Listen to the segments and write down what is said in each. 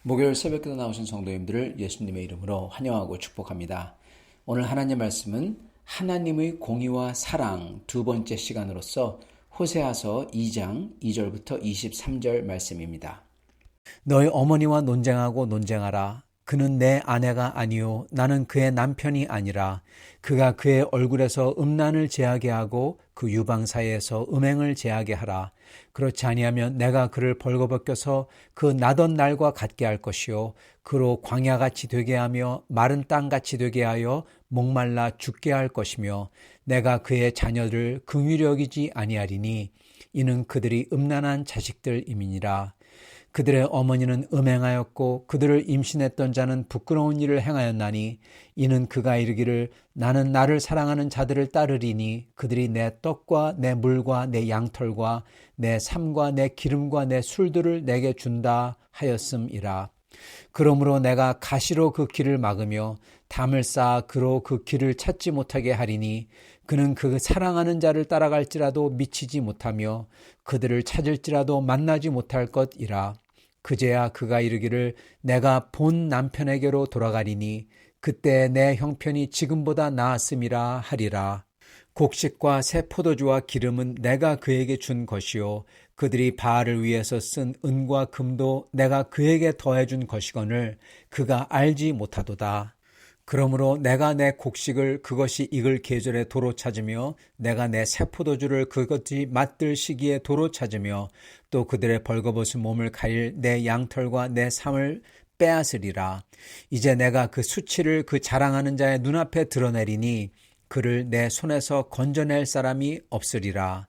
목요일 새벽기도 나오신 성도님들을 예수님의 이름으로 환영하고 축복합니다. 오늘 하나님 말씀은 하나님의 공의와 사랑 두 번째 시간으로서 호세아서 2장 2절부터 23절 말씀입니다. 너희 어머니와 논쟁하고 논쟁하라. 그는 내 아내가 아니요 나는 그의 남편이 아니라 그가 그의 얼굴에서 음란을 제하게 하고 그 유방 사이에서 음행을 제하게 하라. 그렇지 아니하면 내가 그를 벌거벗겨서 그 나던 날과 같게 할 것이요 그로 광야같이 되게 하며 마른 땅같이 되게 하여 목말라 죽게 할 것이며 내가 그의 자녀를 긍휼히 여기지 아니하리니 이는 그들이 음란한 자식들임이니라. 그들의 어머니는 음행하였고 그들을 임신했던 자는 부끄러운 일을 행하였나니 이는 그가 이르기를 나는 나를 사랑하는 자들을 따르리니 그들이 내 떡과 내 물과 내 양털과 내 삶과 내 기름과 내 술들을 내게 준다 하였음이라. 그러므로 내가 가시로 그 길을 막으며 담을 쌓아 그로 그 길을 찾지 못하게 하리니 그는 그 사랑하는 자를 따라갈지라도 미치지 못하며 그들을 찾을지라도 만나지 못할 것이라. 그제야 그가 이르기를 내가 본 남편에게로 돌아가리니 그때 내 형편이 지금보다 나았음이라 하리라. 곡식과 새 포도주와 기름은 내가 그에게 준 것이요 그들이 바알을 위해서 쓴 은과 금도 내가 그에게 더해준 것이거늘 그가 알지 못하도다. 그러므로 내가 내 곡식을 그것이 익을 계절에 도로 찾으며 내가 내 새 포도주를 그것이 맛들 시기에 도로 찾으며 또 그들의 벌거벗은 몸을 가릴 내 양털과 내 삶을 빼앗으리라. 이제 내가 그 수치를 그 자랑하는 자의 눈앞에 드러내리니 그를 내 손에서 건져낼 사람이 없으리라.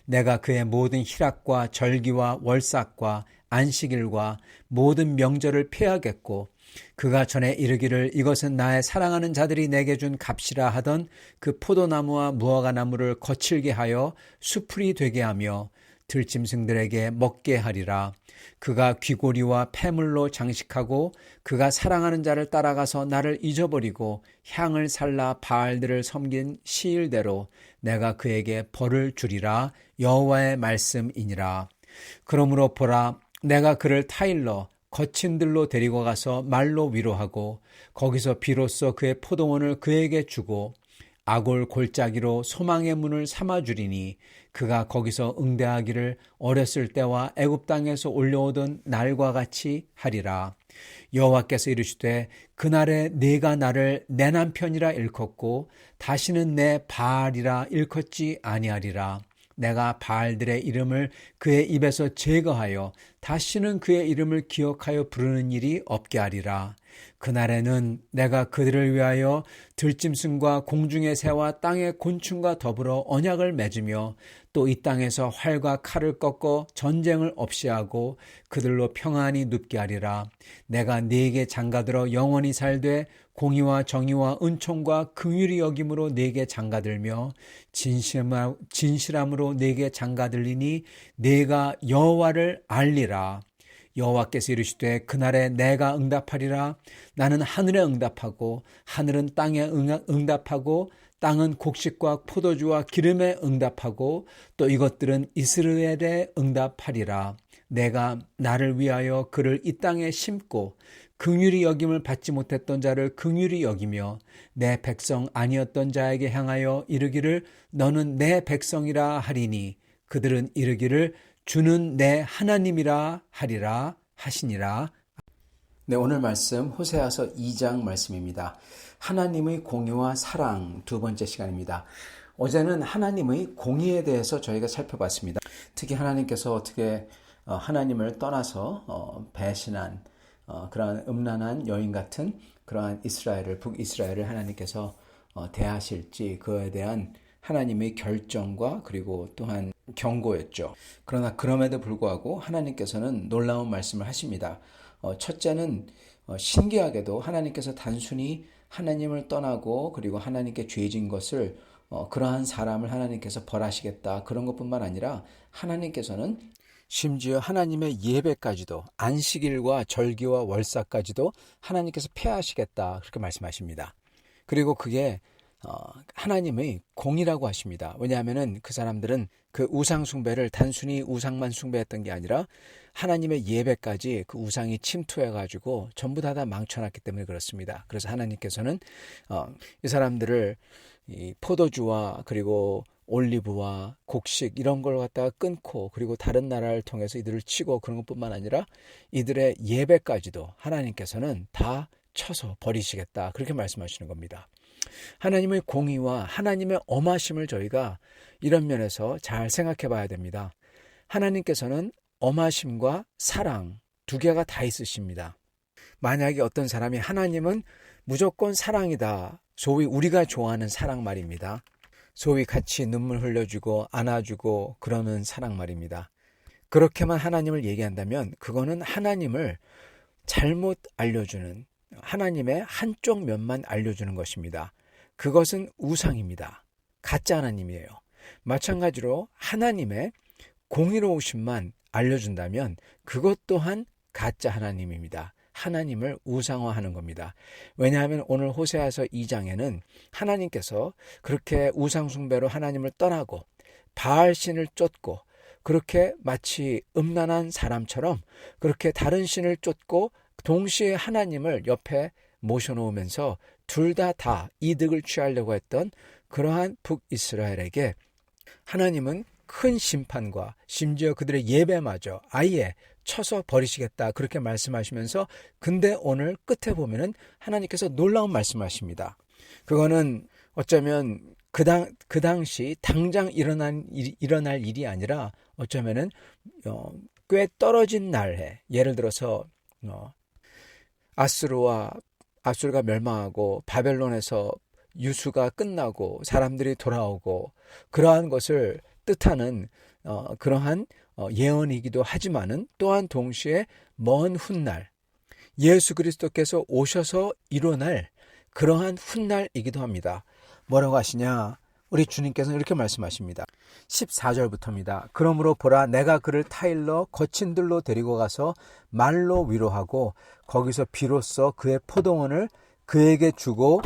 내가 그의 모든 희락과 절기와 월삭과 안식일과 모든 명절을 폐하겠고 그가 전에 이르기를 이것은 나의 사랑하는 자들이 내게 준 값이라 하던 그 포도나무와 무화과나무를 거칠게 하여 수풀이 되게 하며 들짐승들에게 먹게 하리라. 그가 귀고리와 폐물로 장식하고 그가 사랑하는 자를 따라가서 나를 잊어버리고 향을 살라 바알들을 섬긴 시일대로 내가 그에게 벌을 주리라. 여호와의 말씀이니라. 그러므로 보라 내가 그를 타일러 거친 들로 데리고 가서 말로 위로하고 거기서 비로소 그의 포도원을 그에게 주고 아골 골짜기로 소망의 문을 삼아주리니 그가 거기서 응대하기를 어렸을 때와 애굽 땅에서 올려오던 날과 같이 하리라. 여호와께서 이르시되 그날에 네가 나를 내 남편이라 일컫고 다시는 내 바알이라 일컫지 아니하리라. 내가 바알들의 이름을 그의 입에서 제거하여 다시는 그의 이름을 기억하여 부르는 일이 없게 하리라. 그날에는 내가 그들을 위하여 들짐승과 공중의 새와 땅의 곤충과 더불어 언약을 맺으며 또 이 땅에서 활과 칼을 꺾어 전쟁을 없이 하고 그들로 평안히 눕게 하리라. 내가 네게 장가들어 영원히 살되 공의와 정의와 은총과 긍휼히 여김으로 네게 장가들며 진실함으로 네게 장가들리니 네가 여호와를 알리라. 여호와께서 이르시되 그날에 내가 응답하리라. 나는 하늘에 응답하고 하늘은 땅에 응답하고 땅은 곡식과 포도주와 기름에 응답하고 또 이것들은 이스라엘에 응답하리라. 내가 나를 위하여 그를 이 땅에 심고 긍휼히 여김을 받지 못했던 자를 긍휼히 여기며 내 백성 아니었던 자에게 향하여 이르기를 너는 내 백성이라 하리니 그들은 이르기를 주는 내 하나님이라 하리라 하시니라. 네, 오늘 말씀 호세아서 2장 말씀입니다. 하나님의 공의와 사랑 두 번째 시간입니다. 어제는 하나님의 공의에 대해서 저희가 살펴봤습니다. 특히 하나님께서 어떻게 하나님을 떠나서 배신한 그러한 음란한 여인 같은 그러한 이스라엘을 북이스라엘을 하나님께서 대하실지 그에 대한 하나님의 결정과 그리고 또한 경고였죠. 그러나 그럼에도 불구하고 하나님께서는 놀라운 말씀을 하십니다. 첫째는 신기하게도 하나님께서 단순히 하나님을 떠나고 그리고 하나님께 죄진 것을 그러한 사람을 하나님께서 벌하시겠다 그런 것뿐만 아니라 하나님께서는 심지어 하나님의 예배까지도 안식일과 절기와 월사까지도 하나님께서 폐하시겠다 그렇게 말씀하십니다. 그리고 그게 하나님의 공이라고 하십니다. 왜냐하면은 그 사람들은 그 우상 숭배를 단순히 우상만 숭배했던 게 아니라 하나님의 예배까지 그 우상이 침투해가지고 전부 다 망쳐놨기 때문에 그렇습니다. 그래서 하나님께서는 이 사람들을 이 포도주와 그리고 올리브와 곡식 이런 걸 갖다가 끊고 그리고 다른 나라를 통해서 이들을 치고 그런 것뿐만 아니라 이들의 예배까지도 하나님께서는 다 쳐서 버리시겠다. 그렇게 말씀하시는 겁니다. 하나님의 공의와 하나님의 엄하심을 저희가 이런 면에서 잘 생각해 봐야 됩니다. 하나님께서는 엄하심과 사랑 두 개가 다 있으십니다. 만약에 어떤 사람이 하나님은 무조건 사랑이다. 소위 우리가 좋아하는 사랑 말입니다. 소위 같이 눈물 흘려주고 안아주고 그러는 사랑 말입니다. 그렇게만 하나님을 얘기한다면 그거는 하나님을 잘못 알려주는 하나님의 한쪽 면만 알려주는 것입니다. 그것은 우상입니다. 가짜 하나님이에요. 마찬가지로 하나님의 공의로우심만 알려준다면 그것 또한 가짜 하나님입니다. 하나님을 우상화하는 겁니다. 왜냐하면 오늘 호세아서 2장에는 하나님께서 그렇게 우상숭배로 하나님을 떠나고 바알신을 쫓고 그렇게 마치 음란한 사람처럼 그렇게 다른 신을 쫓고 동시에 하나님을 옆에 모셔놓으면서 둘 다 이득을 취하려고 했던 그러한 북이스라엘에게 하나님은 큰 심판과 심지어 그들의 예배마저 아예 쳐서 버리시겠다 그렇게 말씀하시면서 근데 오늘 끝에 보면은 하나님께서 놀라운 말씀하십니다. 그거는 어쩌면 그 당시 당장 일어날 일이 아니라 어쩌면은 꽤 떨어진 날에 예를 들어서 아수르가 멸망하고 바벨론에서 유수가 끝나고 사람들이 돌아오고 그러한 것을 뜻하는 그러한 예언이기도 하지만은 또한 동시에 먼 훗날 예수 그리스도께서 오셔서 일어날 그러한 훗날이기도 합니다. 뭐라고 하시냐? 우리 주님께서는 이렇게 말씀하십니다. 14절부터입니다. 그러므로 보라 내가 그를 타일러 거친 들로 데리고 가서 말로 위로하고 거기서 비로소 그의 포도원을 그에게 주고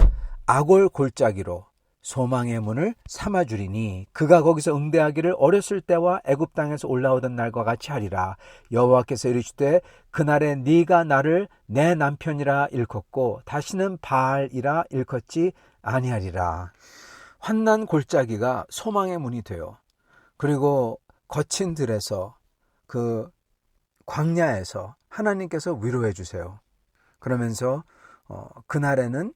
아골 골짜기로 소망의 문을 삼아주리니 그가 거기서 응대하기를 어렸을 때와 애굽 땅에서 올라오던 날과 같이 하리라. 여호와께서 이르시되 그날에 네가 나를 내 남편이라 일컫고 다시는 바알이라 일컫지 아니하리라. 환난 골짜기가 소망의 문이 되어 그리고 거친 들에서 그 광야에서 하나님께서 위로해 주세요. 그러면서 그날에는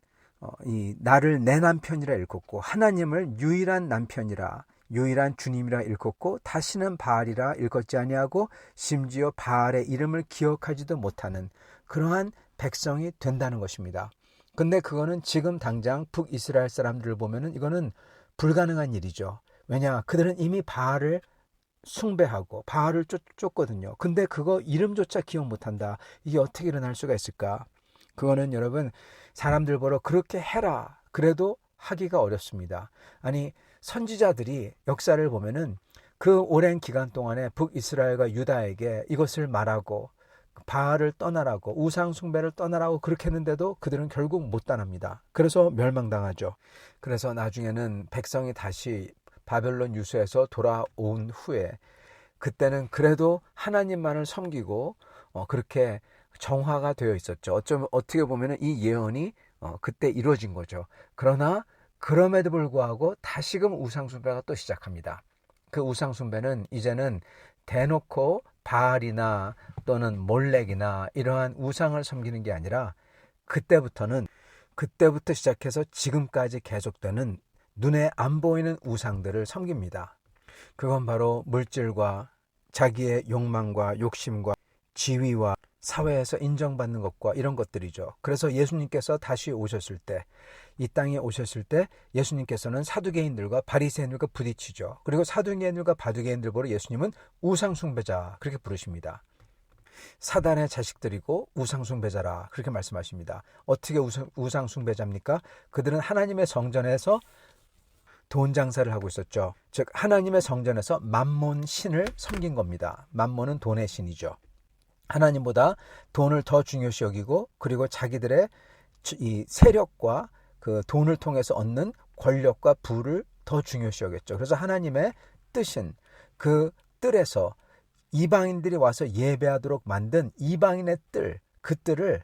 이 나를 내 남편이라 일컫고 하나님을 유일한 남편이라 유일한 주님이라 일컫고 다시는 바알이라 일컫지 아니하고 심지어 바알의 이름을 기억하지도 못하는 그러한 백성이 된다는 것입니다. 근데 그거는 지금 당장 북이스라엘 사람들을 보면은 이거는 불가능한 일이죠. 왜냐? 그들은 이미 바알을 숭배하고 바알을 쫓거든요. 근데 그거 이름조차 기억 못한다. 이게 어떻게 일어날 수가 있을까? 그거는 여러분 사람들 보러 그렇게 해라. 그래도 하기가 어렵습니다. 아니 선지자들이 역사를 보면은 그 오랜 기간 동안에 북이스라엘과 유다에게 이것을 말하고 바알을 떠나라고 우상 숭배를 떠나라고 그렇게 했는데도 그들은 결국 못 따납니다. 그래서 멸망당하죠. 그래서 나중에는 백성이 다시 바벨론 유수에서 돌아온 후에 그때는 그래도 하나님만을 섬기고 그렇게 정화가 되어 있었죠. 어떻게 보면 이 예언이 그때 이루어진 거죠. 그러나 그럼에도 불구하고 다시금 우상 숭배가 또 시작합니다. 그 우상 숭배는 이제는 대놓고 바알이나 또는 몰렉이나 이러한 우상을 섬기는 게 아니라 그때부터 시작해서 지금까지 계속되는 눈에 안 보이는 우상들을 섬깁니다. 그건 바로 물질과 자기의 욕망과 욕심과 지위와 사회에서 인정받는 것과 이런 것들이죠. 그래서 예수님께서 다시 오셨을 때, 이 땅에 오셨을 때 예수님께서는 사두개인들과 바리새인들과 부딪히죠. 그리고 사두개인들과 바두개인들 보러 예수님은 우상숭배자 그렇게 부르십니다. 사단의 자식들이고 우상숭배자라 그렇게 말씀하십니다. 어떻게 우상숭배자입니까? 그들은 하나님의 성전에서 돈 장사를 하고 있었죠. 즉 하나님의 성전에서 맘몬 신을 섬긴 겁니다. 맘몬은 돈의 신이죠. 하나님보다 돈을 더 중요시 여기고 그리고 자기들의 이 세력과 그 돈을 통해서 얻는 권력과 부를 더 중요시 여겼죠. 그래서 하나님의 뜻인 그 뜰에서 이방인들이 와서 예배하도록 만든 이방인의 뜰, 그 뜰을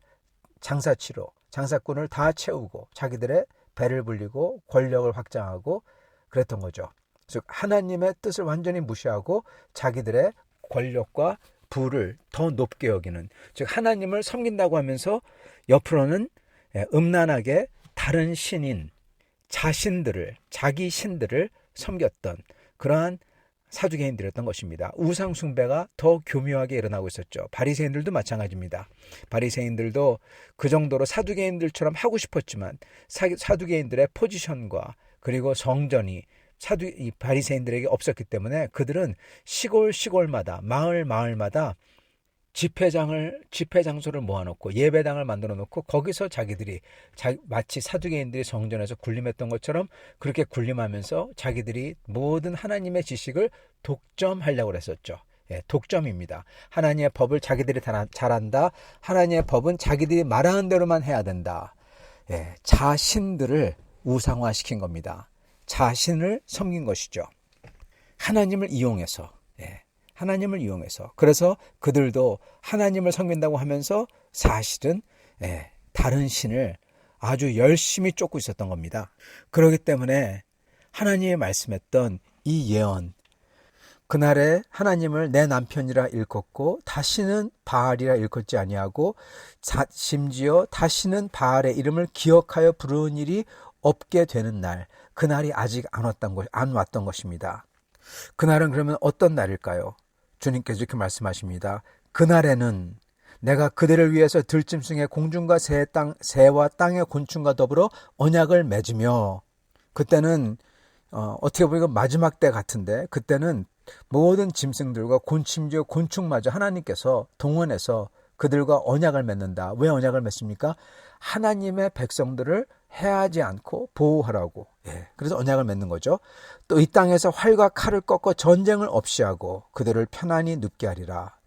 장사치로, 장사꾼을 다 채우고 자기들의 배를 불리고 권력을 확장하고 그랬던 거죠. 즉 하나님의 뜻을 완전히 무시하고 자기들의 권력과 부를 더 높게 여기는, 즉 하나님을 섬긴다고 하면서 옆으로는 음란하게 다른 신인 자신들을, 자기 신들을 섬겼던 그러한 사두개인들이었던 것입니다. 우상 숭배가 더 교묘하게 일어나고 있었죠. 바리새인들도 마찬가지입니다. 바리새인들도 그 정도로 사두개인들처럼 하고 싶었지만 사두개인들의 포지션과 그리고 성전이 이 바리새인들에게 없었기 때문에 그들은 시골마다 마을마다 집회 장소를 모아놓고 예배당을 만들어 놓고 거기서 자기들이 마치 사두개인들이 성전에서 군림했던 것처럼 그렇게 군림하면서 자기들이 모든 하나님의 지식을 독점하려고 했었죠. 독점입니다. 하나님의 법을 자기들이 잘한다. 하나님의 법은 자기들이 말하는 대로만 해야 된다. 자신들을 우상화시킨 겁니다. 자신을 섬긴 것이죠. 하나님을 이용해서. 그래서 그들도 하나님을 섬긴다고 하면서 사실은 다른 신을 아주 열심히 쫓고 있었던 겁니다. 그렇기 때문에 하나님이 말씀했던 이 예언, 그날에 하나님을 내 남편이라 일컫고 다시는 바알이라 일컫지 아니하고 심지어 다시는 바알의 이름을 기억하여 부르는 일이 없게 되는 날, 그날이 아직 안 왔던 것입니다. 그날은 그러면 어떤 날일까요? 주님께서 이렇게 말씀하십니다. 그날에는 내가 그들을 위해서 들짐승의 공중과 새와 땅의 곤충과 더불어 언약을 맺으며, 그때는 어떻게 보면 마지막 때 같은데, 그때는 모든 짐승들과 심지어 곤충마저 하나님께서 동원해서 그들과 언약을 맺는다. 왜 언약을 맺습니까? 하나님의 백성들을 해하지 않고 보호하라고. 그래서 언약을 맺는 거죠. 또 이 땅에서 활과 칼을 꺾어 전쟁을 없이 하고 그들을 편안히 눕게 하리라.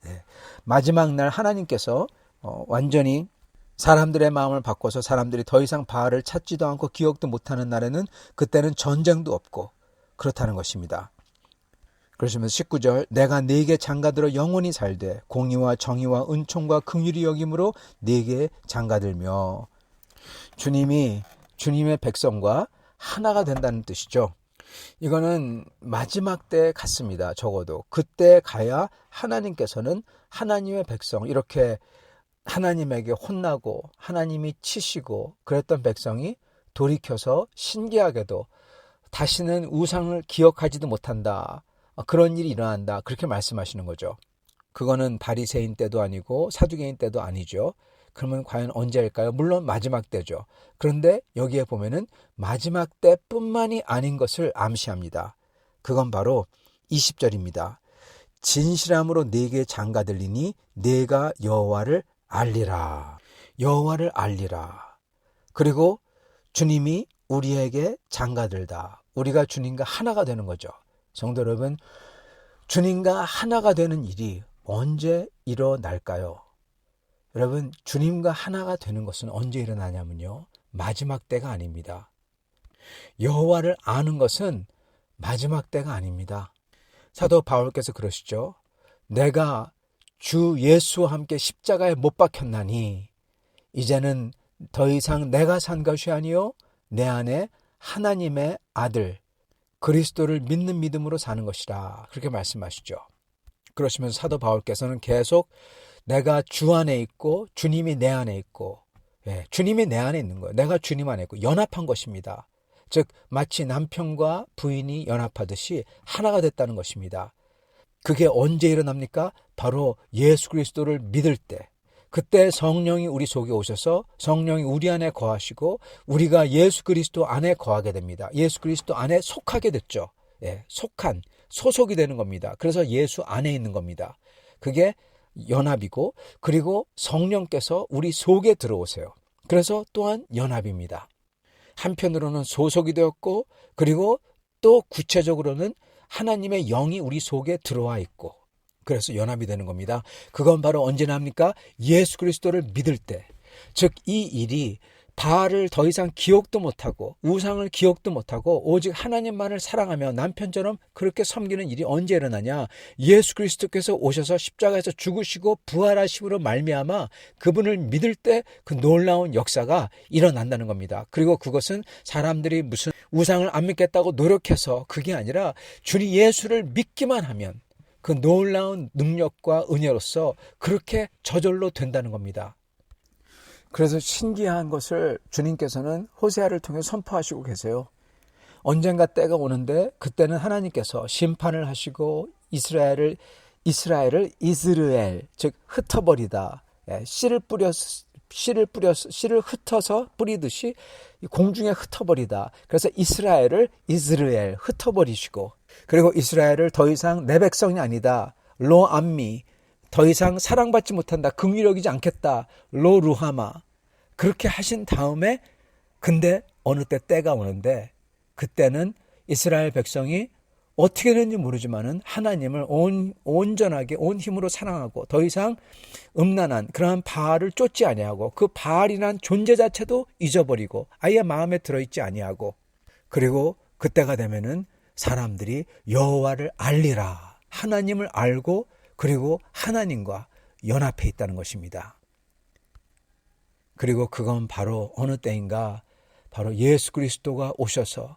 마지막 날 하나님께서 완전히 사람들의 마음을 바꿔서 사람들이 더 이상 바알을 찾지도 않고 기억도 못하는 날에는 그때는 전쟁도 없고 그렇다는 것입니다. 그러시면서 19절, 내가 네게 장가들어 영원히 살되 공의와 정의와 은총과 긍휼히 여김으로 네게 장가들며, 주님의 백성과 하나가 된다는 뜻이죠. 이거는 마지막 때 같습니다. 적어도 그때 가야 하나님께서는 하나님의 백성, 이렇게 하나님에게 혼나고 하나님이 치시고 그랬던 백성이 돌이켜서 신기하게도 다시는 우상을 기억하지도 못한다, 그런 일이 일어난다, 그렇게 말씀하시는 거죠. 그거는 바리새인 때도 아니고 사두개인 때도 아니죠. 그러면 과연 언제일까요? 물론 마지막 때죠. 그런데 여기에 보면은 마지막 때뿐만이 아닌 것을 암시합니다. 그건 바로 20절입니다. 진실함으로 네게 장가들리니 네가 여호와를 알리라. 여호와를 알리라. 그리고 주님이 우리에게 장가들다. 우리가 주님과 하나가 되는 거죠. 성도 여러분, 주님과 하나가 되는 일이 언제 일어날까요? 여러분, 주님과 하나가 되는 것은 언제 일어나냐면요, 마지막 때가 아닙니다. 여호와를 아는 것은 마지막 때가 아닙니다. 사도 바울께서 그러시죠. 내가 주 예수와 함께 십자가에 못 박혔나니 이제는 더 이상 내가 산 것이 아니요 내 안에 하나님의 아들 그리스도를 믿는 믿음으로 사는 것이라, 그렇게 말씀하시죠. 그러시면서 사도 바울께서는 계속 내가 주 안에 있고 주님이 내 안에 있고, 주님이 내 안에 있는 거예요. 내가 주님 안에 있고 연합한 것입니다. 즉 마치 남편과 부인이 연합하듯이 하나가 됐다는 것입니다. 그게 언제 일어납니까? 바로 예수 그리스도를 믿을 때, 그때 성령이 우리 속에 오셔서 성령이 우리 안에 거하시고 우리가 예수 그리스도 안에 거하게 됩니다. 예수 그리스도 안에 속하게 됐죠. 소속이 되는 겁니다. 그래서 예수 안에 있는 겁니다. 그게 연합이고, 그리고 성령께서 우리 속에 들어오세요. 그래서 또한 연합입니다. 한편으로는 소속이 되었고, 그리고 또 구체적으로는 하나님의 영이 우리 속에 들어와 있고, 그래서 연합이 되는 겁니다. 그건 바로 언제 납니까? 예수 그리스도를 믿을 때. 즉 이 일이 바알을 더 이상 기억도 못하고 우상을 기억도 못하고 오직 하나님만을 사랑하며 남편처럼 그렇게 섬기는 일이 언제 일어나냐? 예수 그리스도께서 오셔서 십자가에서 죽으시고 부활하심으로 말미암아 그분을 믿을 때 그 놀라운 역사가 일어난다는 겁니다. 그리고 그것은 사람들이 무슨 우상을 안 믿겠다고 노력해서 그게 아니라 주님 예수를 믿기만 하면 그 놀라운 능력과 은혜로서 그렇게 저절로 된다는 겁니다. 그래서 신기한 것을 주님께서는 호세아를 통해 선포하시고 계세요. 언젠가 때가 오는데 그때는 하나님께서 심판을 하시고 이스라엘을 이스르엘 즉 흩어버리다. 씨를 흩어서 뿌리듯이 공중에 흩어버리다. 그래서 이스라엘 흩어버리시고 그리고 이스라엘을 더 이상 내 백성이 아니다. 로 암미 더 이상 사랑받지 못한다. 긍휼히 여기지 않겠다. 로 루하마 그렇게 하신 다음에 근데 어느 때가 오는데 그때는 이스라엘 백성이 어떻게 되는지 모르지만은 하나님을 온전하게 온 힘으로 사랑하고 더 이상 음란한 그러한 바알을 쫓지 아니하고 그 바알이란 존재 자체도 잊어버리고 아예 마음에 들어있지 아니하고 그리고 그때가 되면은 사람들이 여호와를 알리라 하나님을 알고 그리고 하나님과 연합해 있다는 것입니다. 그리고 그건 바로 어느 때인가 바로 예수 그리스도가 오셔서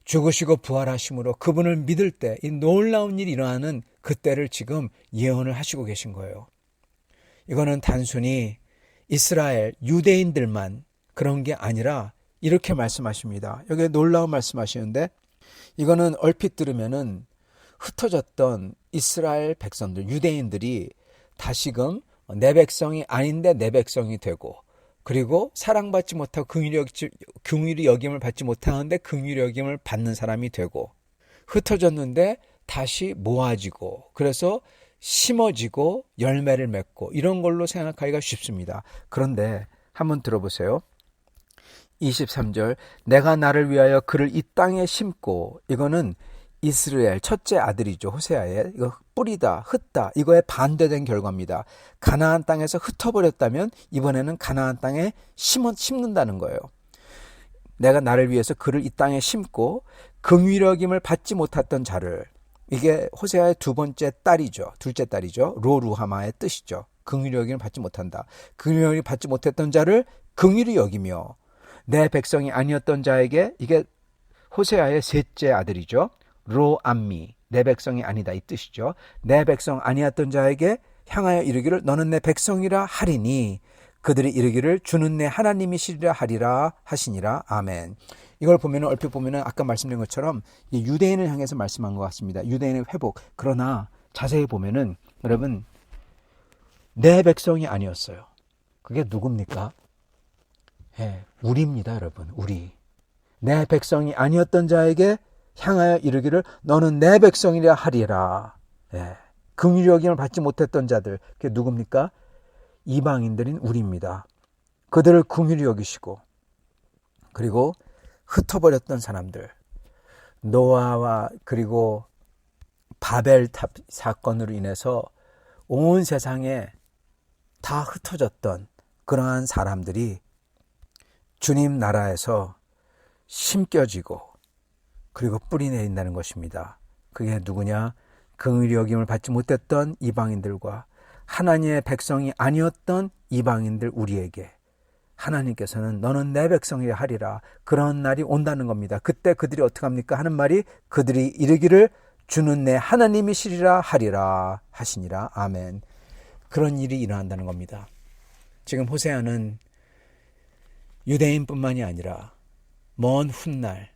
죽으시고 부활하심으로 그분을 믿을 때 이 놀라운 일이 일어나는 그때를 지금 예언을 하시고 계신 거예요. 이거는 단순히 이스라엘 유대인들만 그런 게 아니라 이렇게 말씀하십니다. 여기에 놀라운 말씀하시는데 이거는 얼핏 들으면은 흩어졌던 이스라엘 백성들 유대인들이 다시금 내 백성이 아닌데 내 백성이 되고 그리고 사랑받지 못하고 긍휼히 여김을 받지 못하는데 긍휼히 여김을 받는 사람이 되고 흩어졌는데 다시 모아지고 그래서 심어지고 열매를 맺고 이런 걸로 생각하기가 쉽습니다. 그런데 한번 들어보세요. 23절 내가 나를 위하여 그를 이 땅에 심고 이거는 이스라엘 첫째 아들이죠. 호세아의 이거 뿌리다 흩다 이거에 반대된 결과입니다. 가나안 땅에서 흩어버렸다면 이번에는 가나안 땅에 심는다는 거예요. 내가 나를 위해서 그를 이 땅에 심고 긍휼히 여김을 받지 못했던 자를 이게 호세아의 둘째 딸이죠. 로루하마의 뜻이죠. 긍휼히 여김을 받지 못한다. 긍휼히 여김을 받지 못했던 자를 긍휼히 여기며 내 백성이 아니었던 자에게 이게 호세아의 셋째 아들이죠. 로암미 내 백성이 아니다 이 뜻이죠. 내 백성 아니었던 자에게 향하여 이르기를 너는 내 백성이라 하리니 그들이 이르기를 주는 내 하나님이시리라 하리라 하시니라. 아멘. 이걸 보면 얼핏 보면 아까 말씀드린 것처럼 유대인을 향해서 말씀한 것 같습니다. 유대인의 회복. 그러나 자세히 보면은 여러분 내 백성이 아니었어요. 그게 누굽니까? 우리입니다, 여러분. 우리. 내 백성이 아니었던 자에게 향하여 이르기를 너는 내 백성이라 하리라. 긍휼히 여김을 받지 못했던 자들. 그게 누굽니까? 이방인들인 우리입니다. 그들을 긍휼히 여기시고 그리고 흩어버렸던 사람들. 노아와 그리고 바벨탑 사건으로 인해서 온 세상에 다 흩어졌던 그러한 사람들이 주님 나라에서 심겨지고 그리고 뿌리 내린다는 것입니다. 그게 누구냐? 긍휼히 여김을 받지 못했던 이방인들과 하나님의 백성이 아니었던 이방인들 우리에게 하나님께서는 너는 내 백성이라 하리라. 그런 날이 온다는 겁니다. 그때 그들이 어떻게 합니까? 하는 말이 그들이 이르기를 주는 내 하나님이시리라 하리라 하시니라. 아멘. 그런 일이 일어난다는 겁니다. 지금 호세아는 유대인뿐만이 아니라 먼 훗날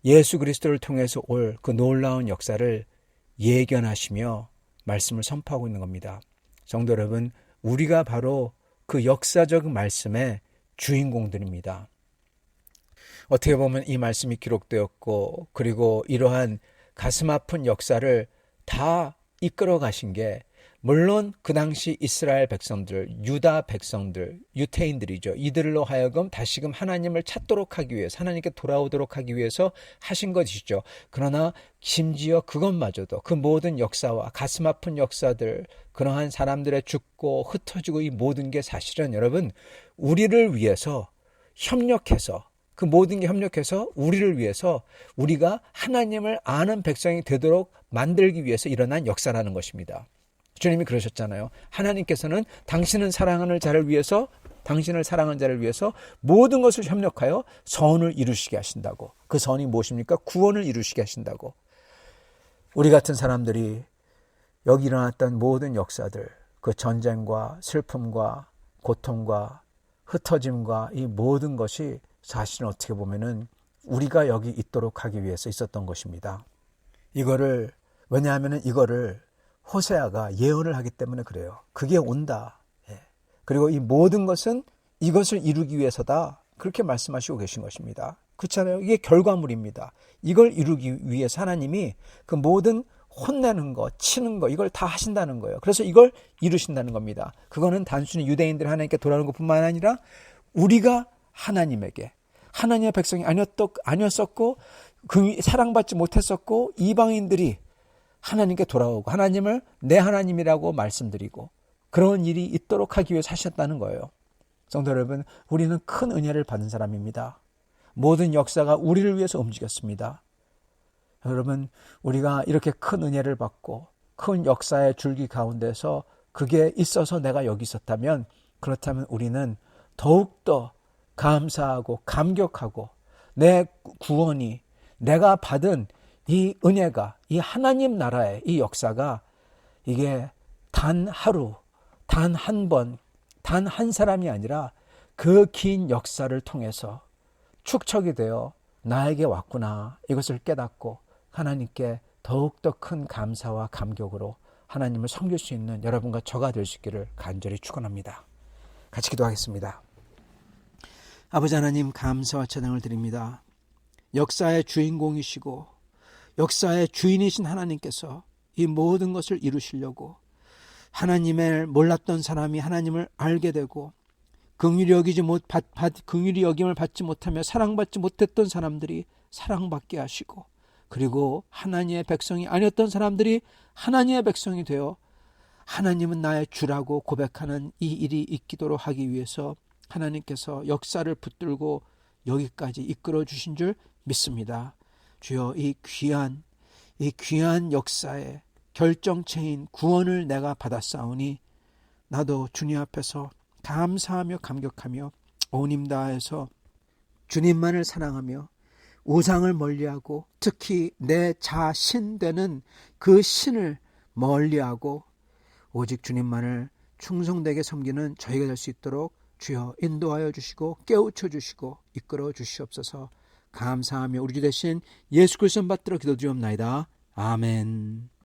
예수 그리스도를 통해서 올 그 놀라운 역사를 예견하시며 말씀을 선포하고 있는 겁니다. 성도 여러분, 우리가 바로 그 역사적 말씀의 주인공들입니다. 어떻게 보면 이 말씀이 기록되었고 그리고 이러한 가슴 아픈 역사를 다 이끌어 가신 게 물론 그 당시 이스라엘 백성들, 유다 백성들, 유태인들이죠. 이들로 하여금 다시금 하나님을 찾도록 하기 위해서 하나님께 돌아오도록 하기 위해서 하신 것이죠. 그러나 심지어 그것마저도 그 모든 역사와 가슴 아픈 역사들, 그러한 사람들의 죽고 흩어지고 이 모든 게 사실은 여러분 우리를 위해서 협력해서 그 모든 게 협력해서 우리를 위해서 우리가 하나님을 아는 백성이 되도록 만들기 위해서 일어난 역사라는 것입니다. 주님이 그러셨잖아요. 하나님께서는 당신을 사랑하는 자를 위해서 모든 것을 협력하여 선을 이루시게 하신다고. 그 선이 무엇입니까? 구원을 이루시게 하신다고. 우리 같은 사람들이 여기 일어났던 모든 역사들, 그 전쟁과 슬픔과 고통과 흩어짐과 이 모든 것이 사실은 어떻게 보면은 우리가 여기 있도록 하기 위해서 있었던 것입니다. 왜냐하면은 이거를 호세아가 예언을 하기 때문에 그래요. 그게 온다. 그리고 이 모든 것은 이것을 이루기 위해서다. 그렇게 말씀하시고 계신 것입니다. 그렇잖아요. 이게 결과물입니다. 이걸 이루기 위해서 하나님이 그 모든 혼내는 거, 치는 거, 이걸 다 하신다는 거예요. 그래서 이걸 이루신다는 겁니다. 그거는 단순히 유대인들 하나님께 돌아오는 것뿐만 아니라 우리가 하나님에게, 하나님의 백성이 아니었었고 사랑받지 못했었고 이방인들이 하나님께 돌아오고 하나님을 내 하나님이라고 말씀드리고 그런 일이 있도록 하기 위해서 하셨다는 거예요. 성도 여러분, 우리는 큰 은혜를 받은 사람입니다. 모든 역사가 우리를 위해서 움직였습니다. 여러분, 우리가 이렇게 큰 은혜를 받고 큰 역사의 줄기 가운데서 그게 있어서 내가 여기 있었다면, 그렇다면 우리는 더욱더 감사하고 감격하고 내 구원이, 내가 받은 이 은혜가, 이 하나님 나라의 이 역사가 이게 단 하루, 단 한 번, 단 한 사람이 아니라 그 긴 역사를 통해서 축적이 되어 나에게 왔구나, 이것을 깨닫고 하나님께 더욱더 큰 감사와 감격으로 하나님을 섬길 수 있는 여러분과 저가 될 수 있기를 간절히 축원합니다. 같이 기도하겠습니다. 아버지 하나님, 감사와 찬양을 드립니다. 역사의 주인공이시고 역사의 주인이신 하나님께서 이 모든 것을 이루시려고 하나님을 몰랐던 사람이 하나님을 알게 되고 긍휼히 여김을 받지 못하며 사랑받지 못했던 사람들이 사랑받게 하시고, 그리고 하나님의 백성이 아니었던 사람들이 하나님의 백성이 되어 하나님은 나의 주라고 고백하는 이 일이 있도록 하기 위해서 하나님께서 역사를 붙들고 여기까지 이끌어 주신 줄 믿습니다. 주여, 이 귀한 역사의 결정체인 구원을 내가 받았사오니 나도 주님 앞에서 감사하며 감격하며 온 힘 다해서 주님만을 사랑하며 우상을 멀리하고 특히 내 자신 되는 그 신을 멀리하고 오직 주님만을 충성되게 섬기는 저희가 될 수 있도록 주여 인도하여 주시고 깨우쳐 주시고 이끌어 주시옵소서. 감사하며 우리 주 되신 예수 그리스도 받들어 기도드리옵나이다. 아멘.